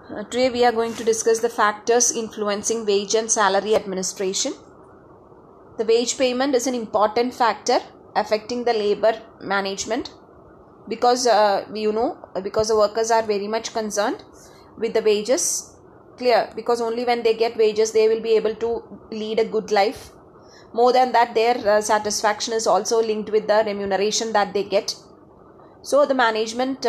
Today we are going to discuss the factors influencing wage and salary administration. The wage payment is an important factor affecting the labor management because because the workers are very much concerned with the wages. Clear, because only when they get wages they will be able to lead a good life. More than that, their satisfaction is also linked with the remuneration that they get. So the management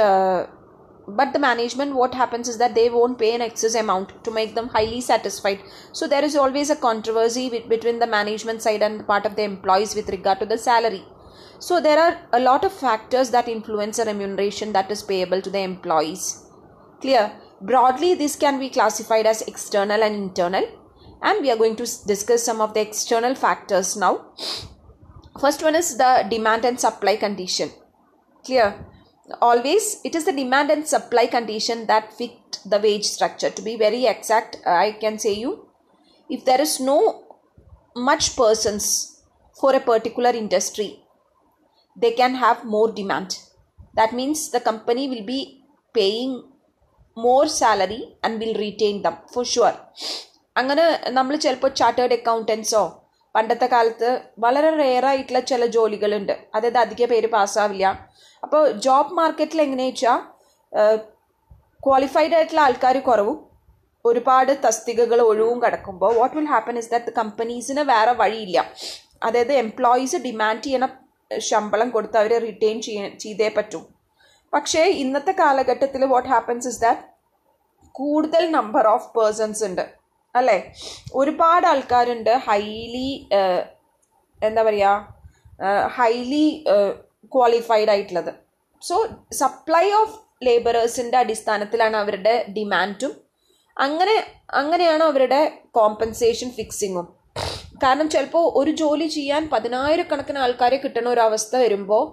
what happens is that they won't pay an excess amount to make them highly satisfied. So there is always a controversy between the management side and the part of the employees with regard to the salary. So there are a lot of factors that influence the remuneration that is payable to the employees. Clear? Broadly, this can be classified as external and internal, and we are going to discuss some of the external factors now. First one is the demand and supply condition. Clear? Always it is the demand and supply condition that fit the wage structure. To be very exact, I can say you, if there is no much persons for a particular industry, they can have more demand. That means the company will be paying more salary and will retain them for sure. അങ്ങനെ നമ്മൾ ചിലപ്പോൾ chartered അക്കൗണ്ടൻസോ പണ്ടത്തെ കാലത്ത് വളരെ rare ആയിട്ടുള്ള ചില ജോലികളുണ്ട്, അതായത് അധിക പേര് പാസ്സാവില്ല. അപ്പോൾ ജോബ് മാർക്കറ്റിൽ എങ്ങനെയാ വെച്ചാൽ ക്വാളിഫൈഡ് ആയിട്ടുള്ള ആൾക്കാർ കുറവും ഒരുപാട് തസ്തികകൾ ഒഴിവും കിടക്കുമ്പോൾ what will happen is that കമ്പനീസിന് വേറെ വഴിയില്ല. അതായത് എംപ്ലോയീസ് ഡിമാൻഡ് ചെയ്യണ ശമ്പളം കൊടുത്ത് അവരെ റിറ്റെയിൻ ചെയ്തേ പറ്റും. പക്ഷേ ഇന്നത്തെ കാലഘട്ടത്തിൽ വാട്ട് ഹാപ്പൻസ് ഇസ് ദാറ്റ് കൂടുതൽ നമ്പർ ഓഫ് പേഴ്സൺസ് ഉണ്ട് അല്ലേ, ഒരുപാട് ആൾക്കാരുണ്ട് ഹൈലി ഹൈലി ക്വാളിഫൈഡ് ആയിട്ടുള്ളത്. സോ സപ്ലൈ ഓഫ് ലേബറേഴ്സിൻ്റെ അടിസ്ഥാനത്തിലാണ് അവരുടെ ഡിമാൻഡും അങ്ങനെയാണ് അവരുടെ കോമ്പൻസേഷൻ ഫിക്സിങ്ങും. കാരണം ചിലപ്പോൾ ഒരു ജോലി ചെയ്യാൻ 10,000 ആൾക്കാരെ കിട്ടുന്ന ഒരു അവസ്ഥ വരുമ്പോൾ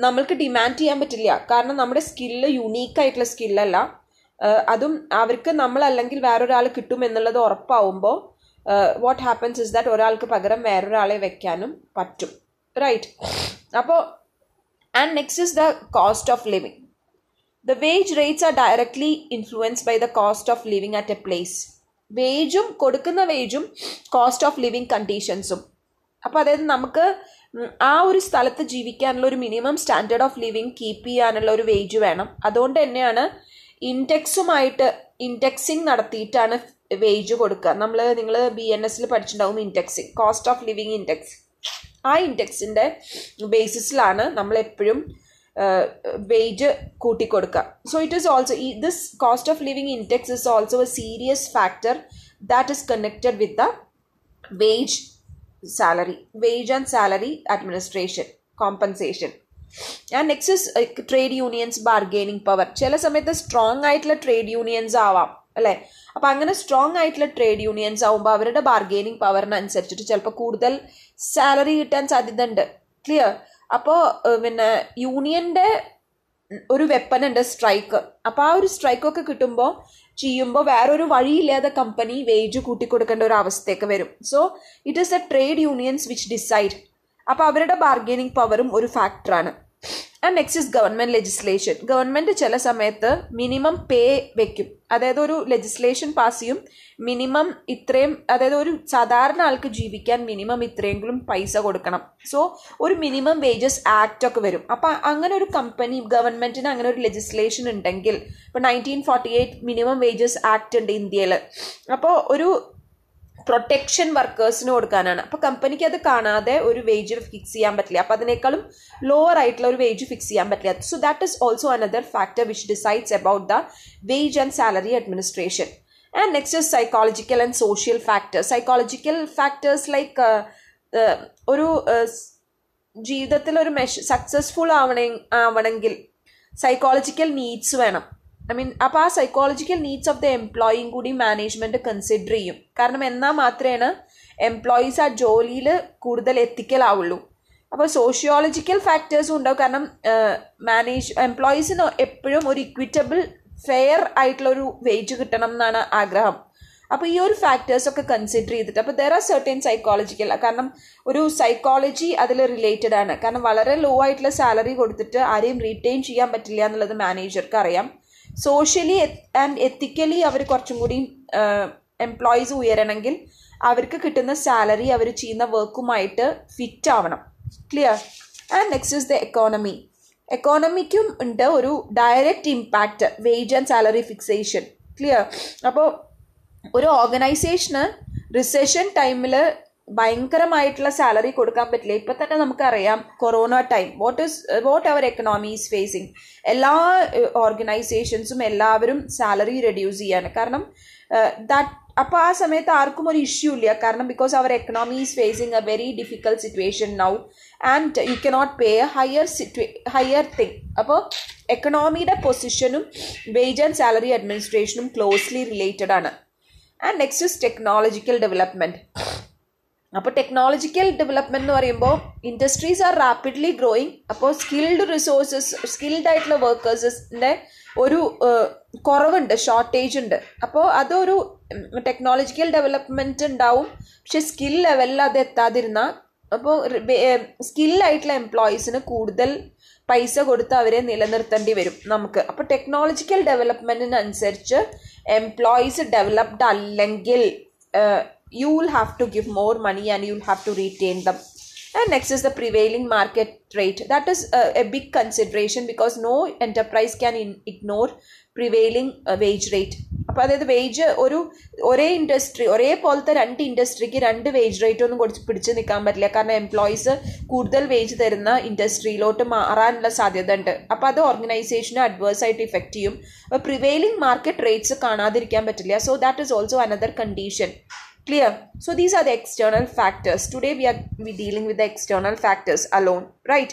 നമ്മൾക്ക് ഡിമാൻഡ് ചെയ്യാൻ പറ്റില്ല. കാരണം നമ്മുടെ സ്കില്ല് യുണീക്കായിട്ടുള്ള സ്കില്ലല്ല, അതും അവർക്ക് നമ്മളല്ലെങ്കിൽ വേറൊരാൾ കിട്ടും എന്നുള്ളത് ഉറപ്പാവുമ്പോൾ വാട്ട് ഹാപ്പൻസ് ഇസ് ദാറ്റ് ഒരാൾക്ക് പകരം വേറൊരാളെ വെക്കാനും പറ്റും, റൈറ്റ്? അപ്പോൾ and next is the cost of living. The wage rates are directly influenced by the cost of living at a place. വേജും കൊടുക്കുന്ന വേജും കോസ്റ്റ് ഓഫ് ലിവിങ് കണ്ടീഷൻസും. അപ്പോൾ അതായത് നമുക്ക് ആ ഒരു സ്ഥലത്ത് ജീവിക്കാനുള്ള ഒരു minimum standard of living keep ചെയ്യാനുള്ള ഒരു വേജ് വേണം. അതുകൊണ്ട് തന്നെയാണ് ഇൻഡെക്സിങ് നടത്തിയിട്ടാണ് വേജ് കൊടുക്കുക. നിങ്ങൾ BNSൽ പഠിച്ചിട്ടുണ്ടാവും indexing, cost of living index. ആ ഇൻഡെക്സിൻ്റെ ബേസിസിലാണ് നമ്മളെപ്പോഴും വേജ് കൂട്ടിക്കൊടുക്കുക. So it is also this cost of living index is also a serious factor that is connected with the wage and salary administration compensation. And next is trade unions bargaining power. ചില സമയത്ത് strong ആയിട്ടുള്ള trade unions ആവാം അല്ലേ. അപ്പം അങ്ങനെ strong ആയിട്ടുള്ള trade unions ആവുമ്പോൾ അവരുടെ ബാർഗെയിനിങ് പവറിനനുസരിച്ചിട്ട് ചിലപ്പോൾ കൂടുതൽ സാലറി കിട്ടാൻ സാധ്യത ഉണ്ട്. ക്ലിയർ? അപ്പോൾ പിന്നെ യൂണിയൻ്റെ ഒരു വെപ്പൺ ഉണ്ട്, സ്ട്രൈക്ക്. അപ്പോൾ ആ ഒരു സ്ട്രൈക്കൊക്കെ ചെയ്യുമ്പോൾ വേറൊരു വഴിയില്ലാതെ കമ്പനി വേജ് കൂട്ടിക്കൊടുക്കേണ്ട ഒരു അവസ്ഥയൊക്കെ വരും. So it is a trade unions which decide. അപ്പോൾ അവരുടെ ബാർഗെയിനിങ് പവറും ഒരു ഫാക്ടറാണ്. And next is government legislation. Government ചില സമയത്ത് മിനിമം പേ വെക്കും, അതായത് ഒരു ലെജിസ്ലേഷൻ പാസ് ചെയ്യും, മിനിമം ഇത്രയും, അതായത് ഒരു സാധാരണ ആൾക്ക് ജീവിക്കാൻ മിനിമം ഇത്രയെങ്കിലും പൈസ കൊടുക്കണം. സോ ഒരു മിനിമം വേജസ് ആക്ട് ഒക്കെ വരും. അപ്പം അങ്ങനെ ഒരു ഗവൺമെൻറ്റിന് അങ്ങനെ ഒരു ലെജിസ്ലേഷൻ ഉണ്ടെങ്കിൽ, ഇപ്പോൾ 1948 മിനിമം വേജസ് ആക്ട് ഉണ്ട് ഇന്ത്യയിൽ. അപ്പോൾ ഒരു പ്രൊട്ടക്ഷൻ വർക്കേഴ്സിന് കൊടുക്കാനാണ്. അപ്പോൾ കമ്പനിക്ക് അത് കാണാതെ ഒരു വേജ് ഫിക്സ് ചെയ്യാൻ പറ്റില്ല. അപ്പോൾ അതിനേക്കാളും ലോവർ ആയിട്ടുള്ള ഒരു വേജ് ഫിക്സ് ചെയ്യാൻ പറ്റില്ല. So that is also another factor which decides about the wage and salary administration. And next is psychological and social factors. Psychological factors like ഒരു ജീവിതത്തിൽ ഒരു സക്സസ്ഫുൾ ആവണമെങ്കിൽ സൈക്കോളജിക്കൽ നീഡ്സ് വേണം. അപ്പോൾ ആ സൈക്കോളജിക്കൽ നീഡ്സ് ഓഫ് ദ എംപ്ലോയിയും കൂടി management consider ചെയ്യും. കാരണം എന്നാൽ മാത്രമേ എംപ്ലോയീസ് ആ ജോലിയിൽ കൂടുതൽ എത്തിക്കലാവുള്ളൂ. അപ്പോൾ സോഷ്യോളജിക്കൽ ഫാക്ടേഴ്സും ഉണ്ടാവും. കാരണം എംപ്ലോയീസിന് എപ്പോഴും ഒരു ഇക്വിറ്റബിൾ ഫെയർ ആയിട്ടുള്ളൊരു വേജ് കിട്ടണം എന്നാണ് ആഗ്രഹം. അപ്പോൾ ഈ ഒരു ഫാക്ടേഴ്സൊക്കെ കൺസിഡർ ചെയ്തിട്ട്, അപ്പോൾ ദർ ആർ സെർട്ടൻ സൈക്കോളജിക്കൽ, കാരണം ഒരു സൈക്കോളജി അതിൽ റിലേറ്റഡ് ആണ്. കാരണം വളരെ ലോ ആയിട്ടുള്ള സാലറി കൊടുത്തിട്ട് ആരെയും റീറ്റെയിൻ ചെയ്യാൻ പറ്റില്ല എന്നുള്ളത് മാനേജർക്ക് അറിയാം. സോഷ്യലി ആൻഡ് എത്തിക്കലി അവർ കുറച്ചും കൂടി എംപ്ലോയീസ് ഉയരണമെങ്കിൽ അവർക്ക് കിട്ടുന്ന സാലറി അവർ ചെയ്യുന്ന വർക്കുമായിട്ട് ഫിറ്റ് ആവണം. Clear? And next is the economy. എക്കോണമിക്കും ഉണ്ട് ഒരു direct impact wage and salary fixation. Clear? അപ്പോൾ ഒരു ഓർഗനൈസേഷന് റിസഷൻ ടൈമിൽ ഭയങ്കരമായിട്ടുള്ള സാലറി കൊടുക്കാൻ പറ്റില്ല. ഇപ്പം തന്നെ നമുക്കറിയാം corona time what our economy is facing. എല്ലാ ഓർഗനൈസേഷൻസും എല്ലാവരും സാലറി റെഡ്യൂസ് ചെയ്യാണ്. കാരണം അപ്പോൾ ആ സമയത്ത് ആർക്കും ഒരു ഇഷ്യൂ ഇല്ല. കാരണം ബിക്കോസ് അവർ economy is facing a very difficult situation now and you cannot pay a higher thing. അപ്പോൾ എക്കണോമിയുടെ പൊസിഷനും വേജ് ആൻഡ് സാലറി അഡ്മിനിസ്ട്രേഷനും ക്ലോസ്ലി റിലേറ്റഡ് ആണ്. And next is technological development. അപ്പോൾ ടെക്നോളജിക്കൽ ഡെവലപ്മെൻറ്റ് എന്ന് പറയുമ്പോൾ ഇൻഡസ്ട്രീസ് ആർ റാപ്പിഡ്ലി ഗ്രോയിങ്. അപ്പോൾ skilled ആയിട്ടുള്ള വർക്കേഴ്സിൻ്റെ ഒരു കുറവുണ്ട്, ഷോർട്ടേജ് ഉണ്ട്. അപ്പോൾ അതൊരു ടെക്നോളജിക്കൽ ഡെവലപ്മെൻറ്റ് ഉണ്ടാവും, പക്ഷെ സ്കിൽ ലെവലിൽ അത് എത്താതിരുന്നാൽ അപ്പോൾ സ്കില്ലായിട്ടുള്ള എംപ്ലോയീസിന് കൂടുതൽ പൈസ കൊടുത്ത് അവരെ നിലനിർത്തേണ്ടി വരും നമുക്ക്. അപ്പോൾ ടെക്നോളജിക്കൽ ഡെവലപ്മെൻറ്റിനനുസരിച്ച് എംപ്ലോയീസ് ഡെവലപ്ഡ് അല്ലെങ്കിൽ you will have to give more money and you will have to retain them. And next is the prevailing market rate. That is a big consideration because no enterprise can ignore prevailing wage rate. അപ്പോൾ അതായത് wage ഒരേ industry ഒരേപോലത്തെ രണ്ട് ഇൻഡസ്ട്രിക്ക് രണ്ട് wage rate ഒന്നും പിടിച്ച് നിൽക്കാൻ പറ്റില്ല. കാരണം എംപ്ലോയീസ് കൂടുതൽ വേജ് തരുന്ന ഇൻഡസ്ട്രിയിലോട്ട് മാറാനുള്ള സാധ്യത ഉണ്ട്. അപ്പോൾ അത് ഓർഗനൈസേഷനെ അഡ്വേഴ്സ് ആയിട്ട് ഇഫക്റ്റ് ചെയ്യും. അപ്പോൾ പ്രിവെയിലിംഗ് മാർക്കറ്റ് റേറ്റ്സ് കാണാതിരിക്കാൻ പറ്റില്ല. So that is also another condition. Clear? So these are the external factors. Today we dealing with the external factors alone, right?